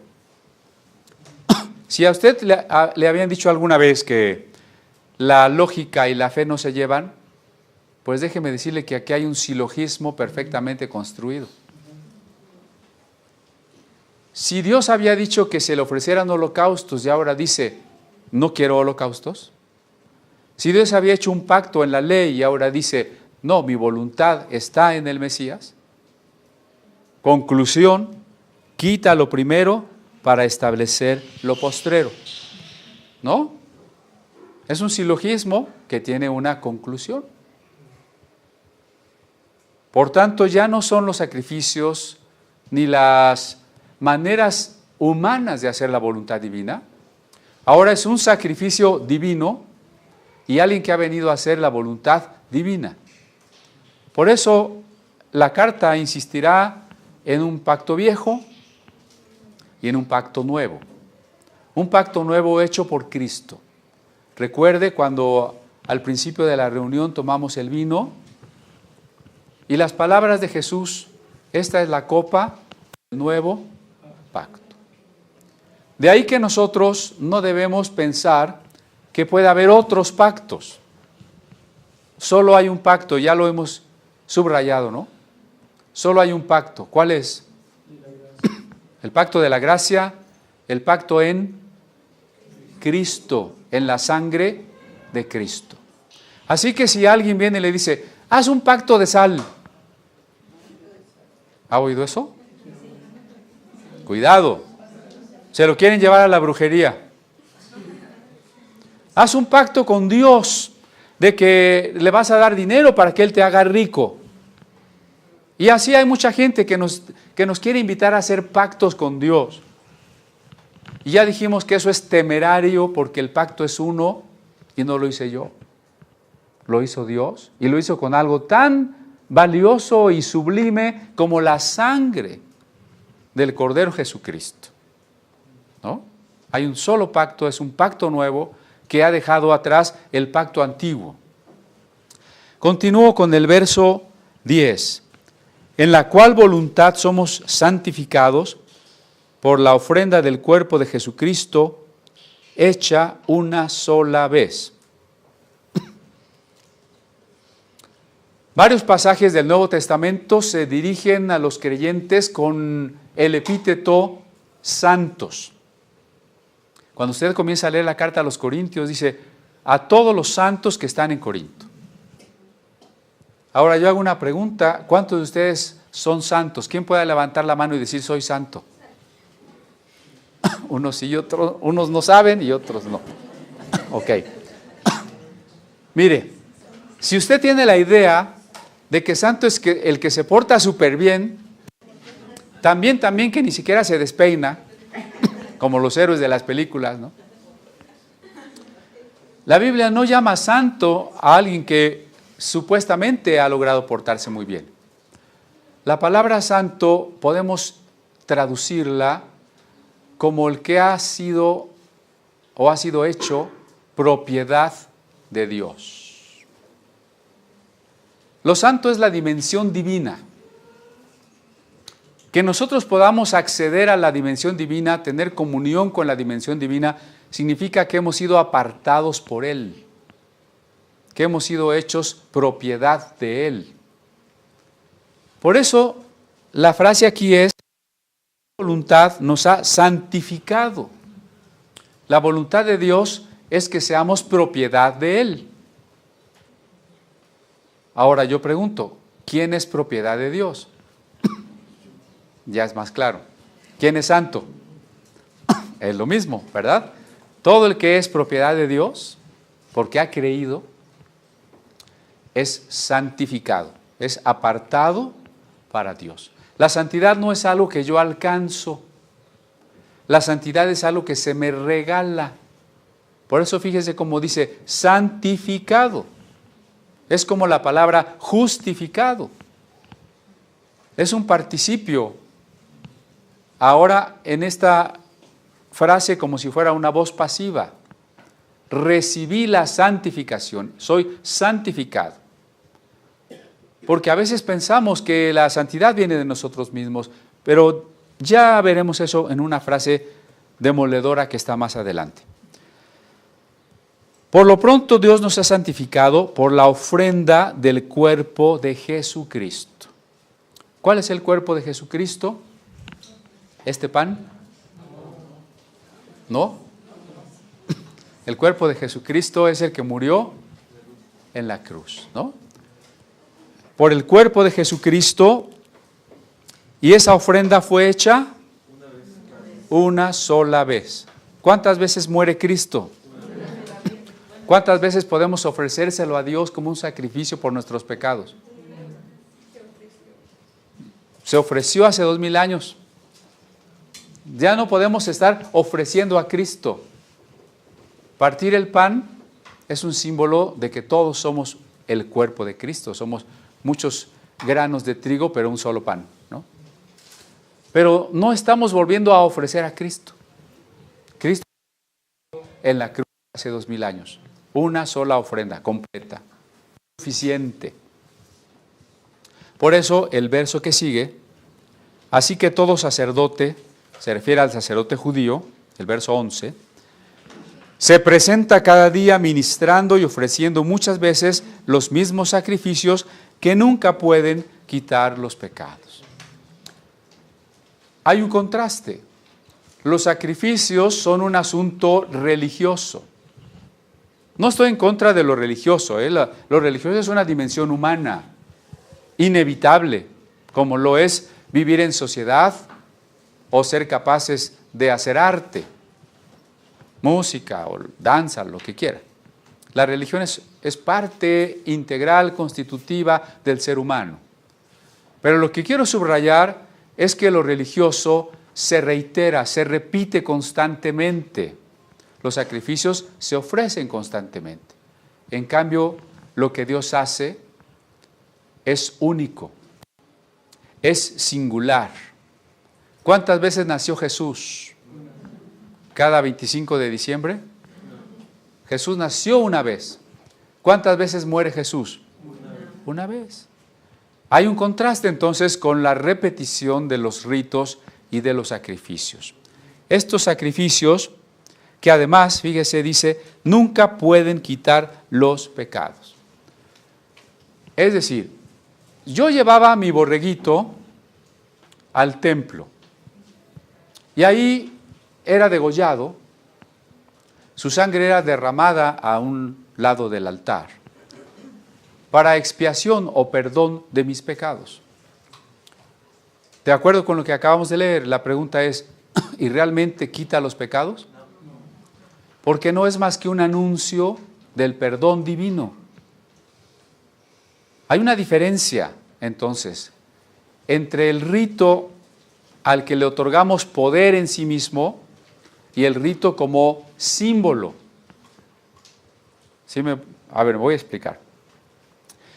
Si a usted le habían dicho alguna vez que la lógica y la fe no se llevan, pues déjeme decirle que aquí hay un silogismo perfectamente construido. Si Dios había dicho que se le ofrecieran holocaustos y ahora dice, no quiero holocaustos. Si Dios había hecho un pacto en la ley y ahora dice, no, mi voluntad está en el Mesías. Conclusión, quita lo primero para establecer lo postrero. ¿No? Es un silogismo que tiene una conclusión. Por tanto, ya no son los sacrificios ni las maneras humanas de hacer la voluntad divina. Ahora es un sacrificio divino y alguien que ha venido a hacer la voluntad divina. Por eso la carta insistirá en un pacto viejo y en un pacto nuevo. Un pacto nuevo hecho por Cristo. Recuerde cuando al principio de la reunión tomamos el vino y las palabras de Jesús, esta es la copa del nuevo pacto. De ahí que nosotros no debemos pensar que puede haber otros pactos. Solo hay un pacto, ya lo hemos subrayado, ¿no? Solo hay un pacto. ¿Cuál es? El pacto de la gracia, el pacto en Cristo, en la sangre de Cristo. Así que si alguien viene y le dice, haz un pacto de sal. ¿Ha oído eso? Cuidado, se lo quieren llevar a la brujería. Haz un pacto con Dios. de que le vas a dar dinero para que Él te haga rico. Y así hay mucha gente que nos quiere invitar a hacer pactos con Dios. Y ya dijimos que eso es temerario porque el pacto es uno y no lo hice yo. Lo hizo Dios y lo hizo con algo tan valioso y sublime como la sangre del Cordero Jesucristo, ¿no? Hay un solo pacto, es un pacto nuevo que ha dejado atrás el pacto antiguo. Continúo con el verso 10. En la cual voluntad somos santificados por la ofrenda del cuerpo de Jesucristo, hecha una sola vez. Varios pasajes del Nuevo Testamento se dirigen a los creyentes con el epíteto santos. Cuando usted comienza a leer la carta a los Corintios, dice, a todos los santos que están en Corinto. Ahora yo hago una pregunta, ¿cuántos de ustedes son santos? ¿Quién puede levantar la mano y decir soy santo? Unos sí y otros, unos no saben y otros no. Ok. Mire, si usted tiene la idea de que santo es el que se porta súper bien, también que ni siquiera se despeina, como los héroes de las películas, ¿no? La Biblia no llama santo a alguien que supuestamente ha logrado portarse muy bien. La palabra santo podemos traducirla como el que ha sido o ha sido hecho propiedad de Dios. Lo santo es la dimensión divina. Que nosotros podamos acceder a la dimensión divina, tener comunión con la dimensión divina, significa que hemos sido apartados por Él, que hemos sido hechos propiedad de Él. Por eso, la frase aquí es, la voluntad nos ha santificado. La voluntad de Dios es que seamos propiedad de Él. Ahora yo pregunto, ¿quién es propiedad de Dios? Ya es más claro. ¿Quién es santo? Es lo mismo, ¿verdad? Todo el que es propiedad de Dios, porque ha creído, es santificado, es apartado para Dios. La santidad no es algo que yo alcanzo. La santidad es algo que se me regala. Por eso fíjese cómo dice santificado. Es como la palabra justificado. Es un participio. Ahora en esta frase como si fuera una voz pasiva. Recibí la santificación, soy santificado. Porque a veces pensamos que la santidad viene de nosotros mismos, pero ya veremos eso en una frase demoledora que está más adelante. Por lo pronto Dios nos ha santificado por la ofrenda del cuerpo de Jesucristo. ¿Cuál es el cuerpo de Jesucristo? ¿Este pan? ¿No? El cuerpo de Jesucristo es el que murió en la cruz, ¿no? Por el cuerpo de Jesucristo, y esa ofrenda fue hecha una sola vez. ¿Cuántas veces muere Cristo? ¿Cuántas veces podemos ofrecérselo a Dios como un sacrificio por nuestros pecados? Se ofreció hace 2000 años. Ya no podemos estar ofreciendo a Cristo. Partir el pan es un símbolo de que todos somos el cuerpo de Cristo. Somos muchos granos de trigo, pero un solo pan, ¿no? Pero no estamos volviendo a ofrecer a Cristo. Cristo en la cruz hace 2000 años. Una sola ofrenda completa, suficiente. Por eso el verso que sigue, así que todo sacerdote, se refiere al sacerdote judío, el verso 11, se presenta cada día ministrando y ofreciendo muchas veces los mismos sacrificios que nunca pueden quitar los pecados. Hay un contraste. Los sacrificios son un asunto religioso. No estoy en contra de lo religioso, Lo religioso es una dimensión humana, inevitable, como lo es vivir en sociedad o ser capaces de hacer arte, música o danza, lo que quiera. La religión es parte integral, constitutiva del ser humano. Pero lo que quiero subrayar es que lo religioso se reitera, se repite constantemente. Los sacrificios se ofrecen constantemente. En cambio, lo que Dios hace es único, es singular. ¿Cuántas veces nació Jesús? ¿Cada 25 de diciembre? Jesús nació una vez. ¿Cuántas veces muere Jesús? Una vez. Hay un contraste entonces con la repetición de los ritos y de los sacrificios. Estos sacrificios que además, fíjese, dice, nunca pueden quitar los pecados. Es decir, yo llevaba a mi borreguito al templo y ahí era degollado, su sangre era derramada a un lado del altar para expiación o perdón de mis pecados. De acuerdo con lo que acabamos de leer, la pregunta es, ¿y realmente quita los pecados? Porque no es más que un anuncio del perdón divino. Hay una diferencia, entonces, entre el rito al que le otorgamos poder en sí mismo y el rito como símbolo. A ver, voy a explicar.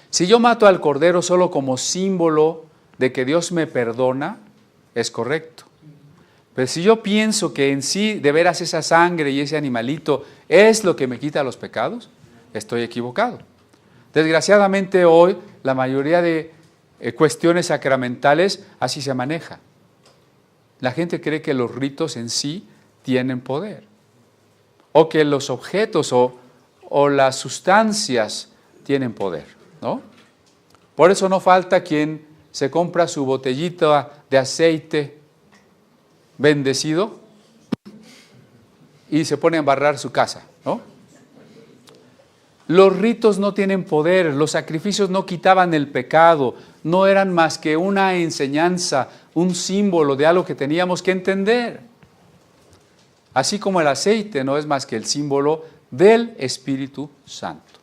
Si yo mato al cordero solo como símbolo de que Dios me perdona, es correcto. Pero si yo pienso que en sí, de veras, esa sangre y ese animalito es lo que me quita los pecados, estoy equivocado. Desgraciadamente hoy, la mayoría de cuestiones sacramentales así se maneja. La gente cree que los ritos en sí tienen poder, o que los objetos o las sustancias tienen poder, ¿no? Por eso no falta quien se compra su botellita de aceite bendecido y se pone a embarrar su casa, ¿no? Los ritos no tienen poder, los sacrificios no quitaban el pecado, no eran más que una enseñanza, un símbolo de algo que teníamos que entender. Así como el aceite no es más que el símbolo del Espíritu Santo.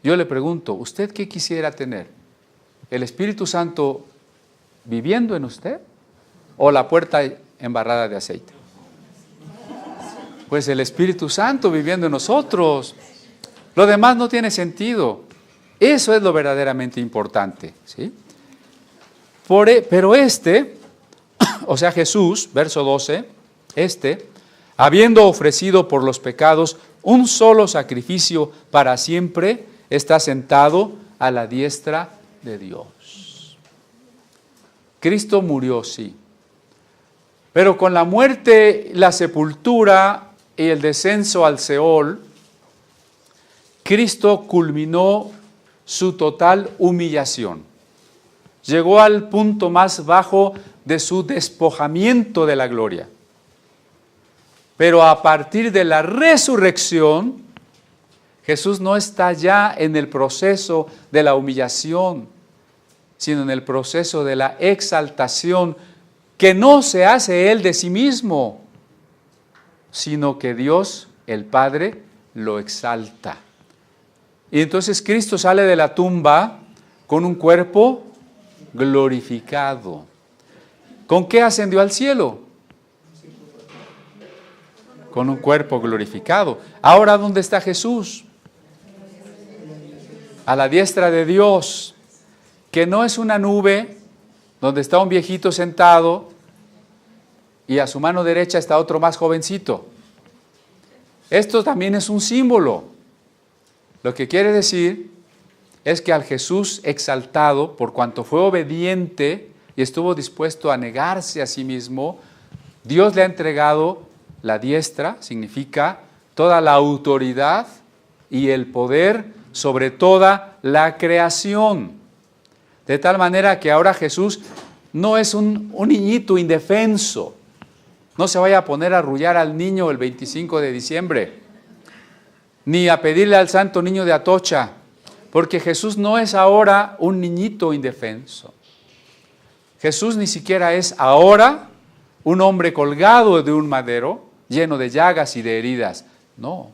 Yo le pregunto, ¿usted qué quisiera tener? ¿El Espíritu Santo viviendo en usted o la puerta embarrada de aceite? Pues el Espíritu Santo viviendo en nosotros. Lo demás no tiene sentido. Eso es lo verdaderamente importante, ¿sí? Pero o sea Jesús, verso 12, habiendo ofrecido por los pecados un solo sacrificio para siempre, está sentado a la diestra de Dios. Cristo murió, sí. Pero con la muerte, la sepultura y el descenso al Seol, Cristo culminó su total humillación. Llegó al punto más bajo de su despojamiento de la gloria. Pero a partir de la resurrección, Jesús no está ya en el proceso de la humillación, sino en el proceso de la exaltación, que no se hace Él de sí mismo, sino que Dios, el Padre, lo exalta. Y entonces Cristo sale de la tumba con un cuerpo glorificado. ¿Con qué ascendió al cielo? Con un cuerpo glorificado. Ahora, ¿dónde está Jesús? A la diestra de Dios, que no es una nube donde está un viejito sentado y a su mano derecha está otro más jovencito. Esto también es un símbolo. Lo que quiere decir es que al Jesús exaltado, por cuanto fue obediente y estuvo dispuesto a negarse a sí mismo, Dios le ha entregado la diestra, significa toda la autoridad y el poder sobre toda la creación. De tal manera que ahora Jesús no es un niñito indefenso. No se vaya a poner a arrullar al niño el 25 de diciembre. Ni a pedirle al santo niño de Atocha, porque Jesús no es ahora un niñito indefenso. Jesús ni siquiera es ahora un hombre colgado de un madero, lleno de llagas y de heridas. No,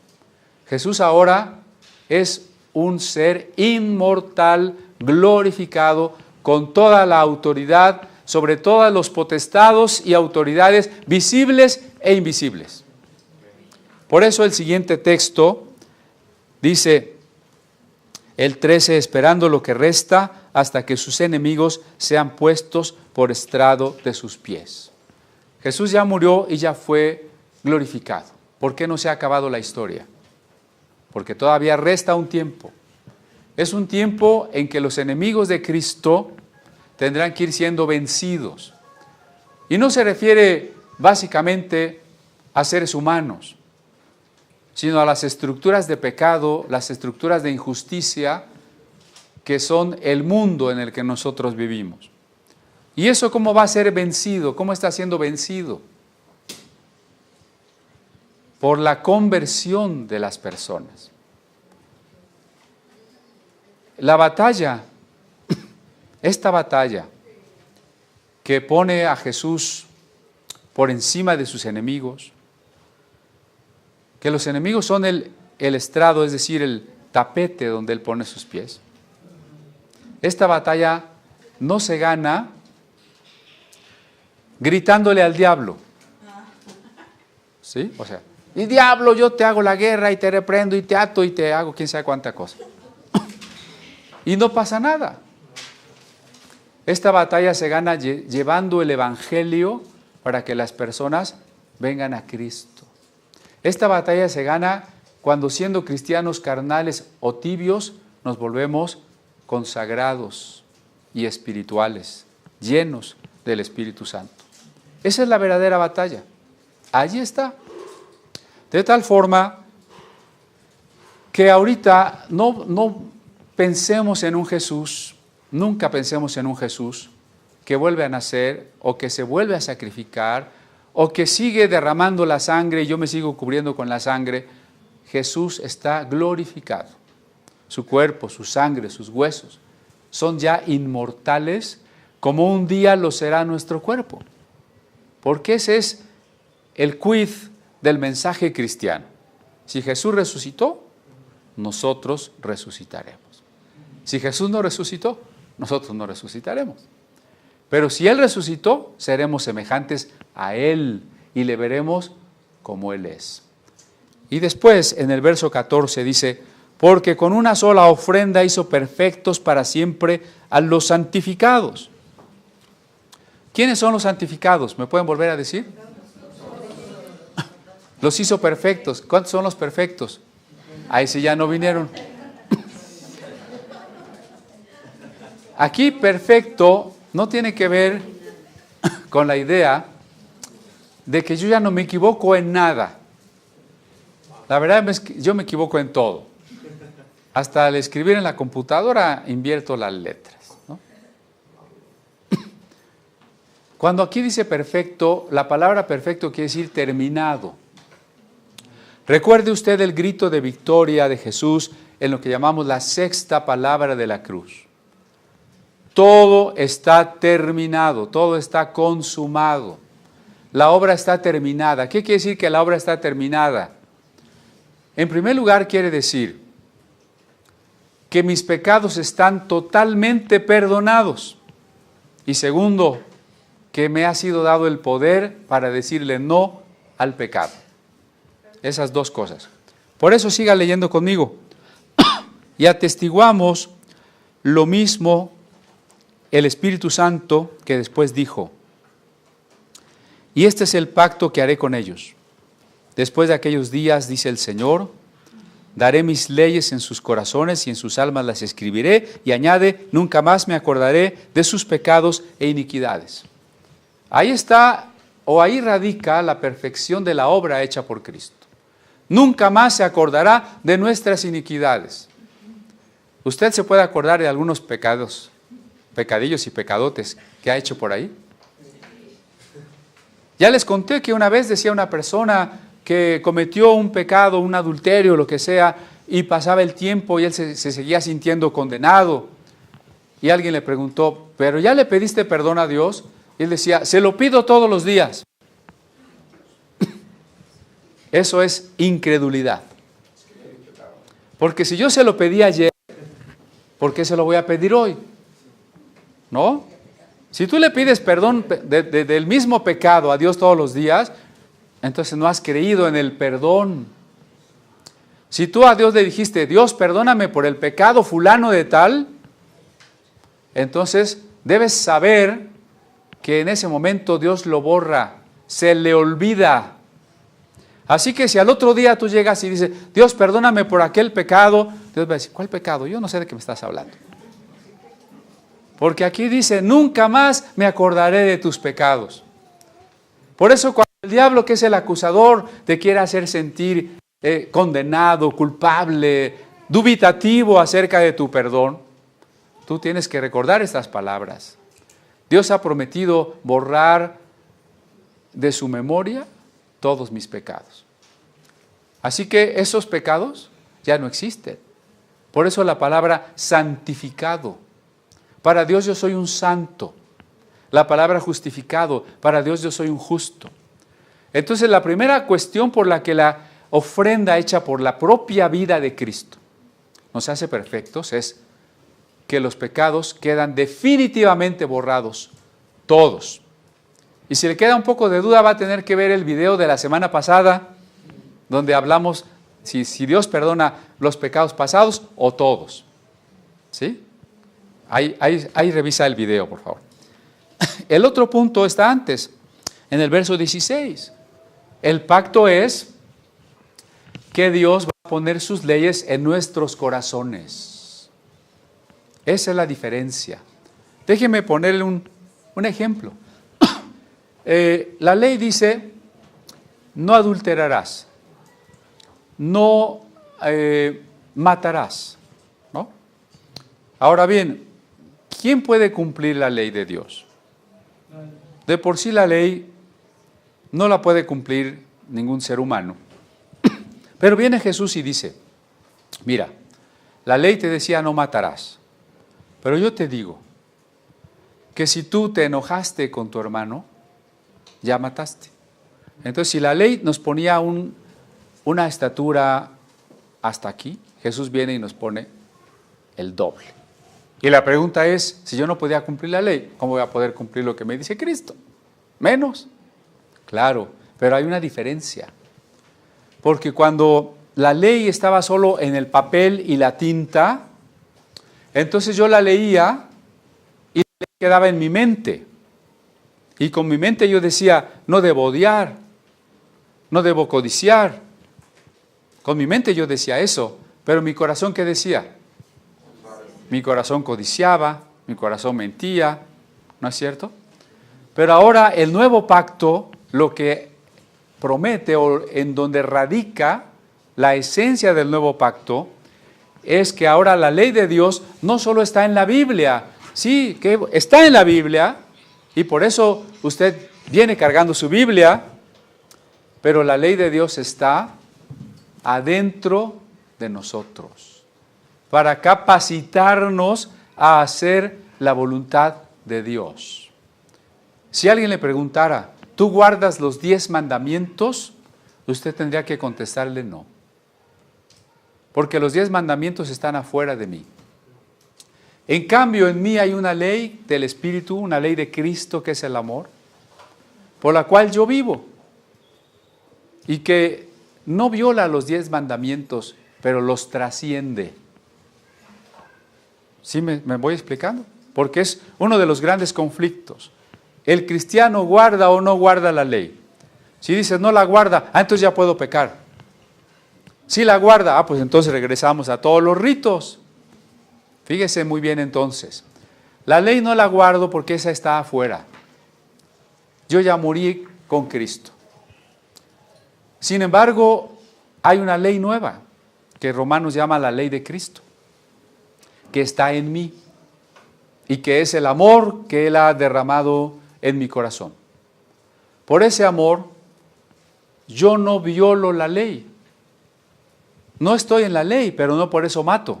Jesús ahora es un ser inmortal, glorificado, con toda la autoridad sobre todos los potestados y autoridades visibles e invisibles. Por eso el siguiente texto dice, el 13, esperando lo que resta hasta que sus enemigos sean puestos por estrado de sus pies. Jesús ya murió y ya fue glorificado. ¿Por qué no se ha acabado la historia? Porque todavía resta un tiempo. Es un tiempo en que los enemigos de Cristo tendrán que ir siendo vencidos. Y no se refiere básicamente a seres humanos, sino a las estructuras de pecado, las estructuras de injusticia que son el mundo en el que nosotros vivimos. ¿Y eso cómo va a ser vencido? ¿Cómo está siendo vencido? Por la conversión de las personas. La batalla, esta batalla que pone a Jesús por encima de sus enemigos, que los enemigos son el estrado, es decir, el tapete donde Él pone sus pies. Esta batalla no se gana gritándole al diablo. ¿Sí? O sea, y diablo, yo te hago la guerra y te reprendo y te ato y te hago quién sabe cuánta cosa. Y no pasa nada. Esta batalla se gana llevando el evangelio para que las personas vengan a Cristo. Esta batalla se gana cuando, siendo cristianos carnales o tibios, nos volvemos consagrados y espirituales, llenos del Espíritu Santo. Esa es la verdadera batalla. Allí está. De tal forma que ahorita no pensemos en un Jesús, nunca pensemos en un Jesús que vuelve a nacer o que se vuelve a sacrificar o que sigue derramando la sangre y yo me sigo cubriendo con la sangre. Jesús está glorificado. Su cuerpo, su sangre, sus huesos son ya inmortales como un día lo será nuestro cuerpo. Porque ese es el quid del mensaje cristiano. Si Jesús resucitó, nosotros resucitaremos. Si Jesús no resucitó, nosotros no resucitaremos. Pero si Él resucitó, seremos semejantes a Él y le veremos como Él es. Y después, en el verso 14 dice, porque con una sola ofrenda hizo perfectos para siempre a los santificados. ¿Quiénes son los santificados? ¿Me pueden volver a decir? Los hizo perfectos. ¿Cuántos son los perfectos? Ahí sí ya no vinieron. Aquí perfecto no tiene que ver con la idea de que yo ya no me equivoco en nada. La verdad es que yo me equivoco en todo. Hasta al escribir en la computadora invierto las letras, ¿no? Cuando aquí dice perfecto, la palabra perfecto quiere decir terminado. Recuerde usted el grito de victoria de Jesús en lo que llamamos la sexta palabra de la cruz. Todo está terminado, todo está consumado. La obra está terminada. ¿Qué quiere decir que la obra está terminada? En primer lugar, quiere decir que mis pecados están totalmente perdonados. Y segundo, que me ha sido dado el poder para decirle no al pecado. Esas dos cosas. Por eso siga leyendo conmigo. Y atestiguamos lo mismo el Espíritu Santo que después dijo, y este es el pacto que haré con ellos. Después de aquellos días, dice el Señor, daré mis leyes en sus corazones y en sus almas las escribiré, y añade, nunca más me acordaré de sus pecados e iniquidades. Ahí está, o ahí radica la perfección de la obra hecha por Cristo. Nunca más se acordará de nuestras iniquidades. ¿Usted se puede acordar de algunos pecados, pecadillos y pecadotes que ha hecho por ahí? Ya les conté que una vez decía una persona que cometió un pecado, un adulterio, lo que sea, y pasaba el tiempo y él se seguía sintiendo condenado. Y alguien le preguntó, ¿pero ya le pediste perdón a Dios? Y él decía, se lo pido todos los días. Eso es incredulidad. Porque si yo se lo pedí ayer, ¿por qué se lo voy a pedir hoy? ¿No? Si tú le pides perdón del mismo pecado a Dios todos los días, entonces no has creído en el perdón. Si tú a Dios le dijiste, Dios, perdóname por el pecado fulano de tal, entonces debes saber que en ese momento Dios lo borra, se le olvida. Así que si al otro día tú llegas y dices, Dios, perdóname por aquel pecado, Dios va a decir, ¿cuál pecado? Yo no sé de qué me estás hablando. Porque aquí dice, nunca más me acordaré de tus pecados. Por eso cuando el diablo, que es el acusador, te quiere hacer sentir condenado, culpable, dubitativo acerca de tu perdón, tú tienes que recordar estas palabras. Dios ha prometido borrar de su memoria todos mis pecados. Así que esos pecados ya no existen. Por eso la palabra santificado. Para Dios yo soy un santo. La palabra justificado. Para Dios yo soy un justo. Entonces la primera cuestión por la que la ofrenda hecha por la propia vida de Cristo nos hace perfectos es que los pecados quedan definitivamente borrados, todos. Y si le queda un poco de duda, va a tener que ver el video de la semana pasada, donde hablamos si Dios perdona los pecados pasados o todos. ¿Sí? Ahí revisa el video, por favor. El otro punto está antes, en el verso 16. El pacto es que Dios va a poner sus leyes en nuestros corazones. Esa es la diferencia. Déjeme ponerle un ejemplo. La ley dice, no adulterarás, no matarás, ¿no? Ahora bien, ¿quién puede cumplir la ley de Dios? De por sí la ley no la puede cumplir ningún ser humano. Pero viene Jesús y dice, mira, la ley te decía no matarás, pero yo te digo que si tú te enojaste con tu hermano, ya mataste. Entonces, si la ley nos ponía una estatura hasta aquí, Jesús viene y nos pone el doble. Y la pregunta es, si yo no podía cumplir la ley, ¿cómo voy a poder cumplir lo que me dice Cristo? Menos. Claro, pero hay una diferencia. Porque cuando la ley estaba solo en el papel y la tinta, entonces yo la leía y la ley quedaba en mi mente. Y con mi mente yo decía, no debo odiar, no debo codiciar. Con mi mente yo decía eso, pero mi corazón, ¿qué decía? Mi corazón codiciaba, mi corazón mentía, ¿no es cierto? Pero ahora el nuevo pacto, lo que promete o en donde radica la esencia del nuevo pacto, es que ahora la ley de Dios no solo está en la Biblia, sí, que está en la Biblia, y por eso usted viene cargando su Biblia, pero la ley de Dios está adentro de nosotros, para capacitarnos a hacer la voluntad de Dios. Si alguien le preguntara, ¿tú guardas los 10 mandamientos? Usted tendría que contestarle no. Porque los 10 mandamientos están afuera de mí. En cambio, en mí hay una ley del Espíritu, una ley de Cristo que es el amor, por la cual yo vivo. Y que no viola los 10 mandamientos, pero los trasciende. ¿Sí me voy explicando? Porque es uno de los grandes conflictos. ¿El cristiano guarda o no guarda la ley? Si dices no la guarda, entonces ya puedo pecar. Si la guarda, pues entonces regresamos a todos los ritos. Fíjese muy bien entonces. La ley no la guardo porque esa está afuera. Yo ya morí con Cristo. Sin embargo, hay una ley nueva que Romanos llama la ley de Cristo, que está en mí y que es el amor que Él ha derramado en mi corazón. Por ese amor, yo no violo la ley. No estoy en la ley, pero no por eso mato.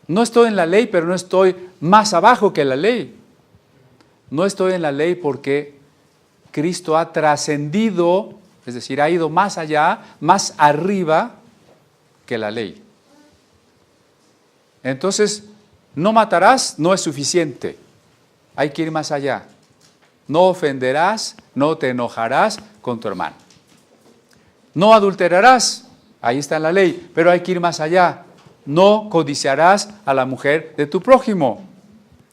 No estoy en la ley, pero no estoy más abajo que la ley. No estoy en la ley porque Cristo ha trascendido, es decir, ha ido más allá, más arriba que la ley. Entonces, no matarás no es suficiente. Hay que ir más allá. No ofenderás, no te enojarás con tu hermano. No adulterarás, ahí está en la ley, pero hay que ir más allá. No codiciarás a la mujer de tu prójimo,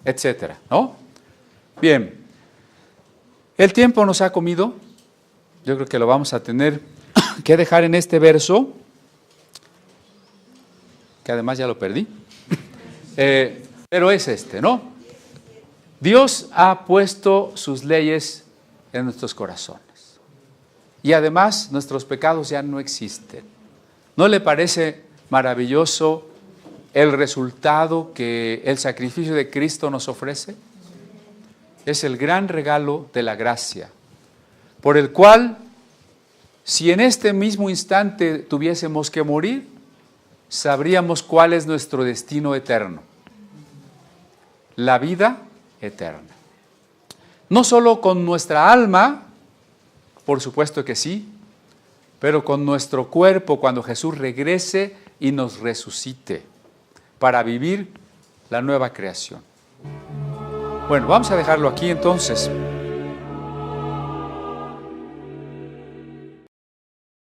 etcétera, ¿no? Bien, el tiempo nos ha comido. Yo creo que lo vamos a tener que dejar en este verso, que además ya lo perdí. Pero es este, ¿no? Dios ha puesto sus leyes en nuestros corazones. Y además nuestros pecados ya no existen. ¿No le parece maravilloso el resultado que el sacrificio de Cristo nos ofrece? Es el gran regalo de la gracia, por el cual, si en este mismo instante tuviésemos que morir, sabríamos cuál es nuestro destino eterno. La vida eterna. No solo con nuestra alma, por supuesto que sí, pero con nuestro cuerpo cuando Jesús regrese y nos resucite para vivir la nueva creación. Bueno, vamos a dejarlo aquí entonces.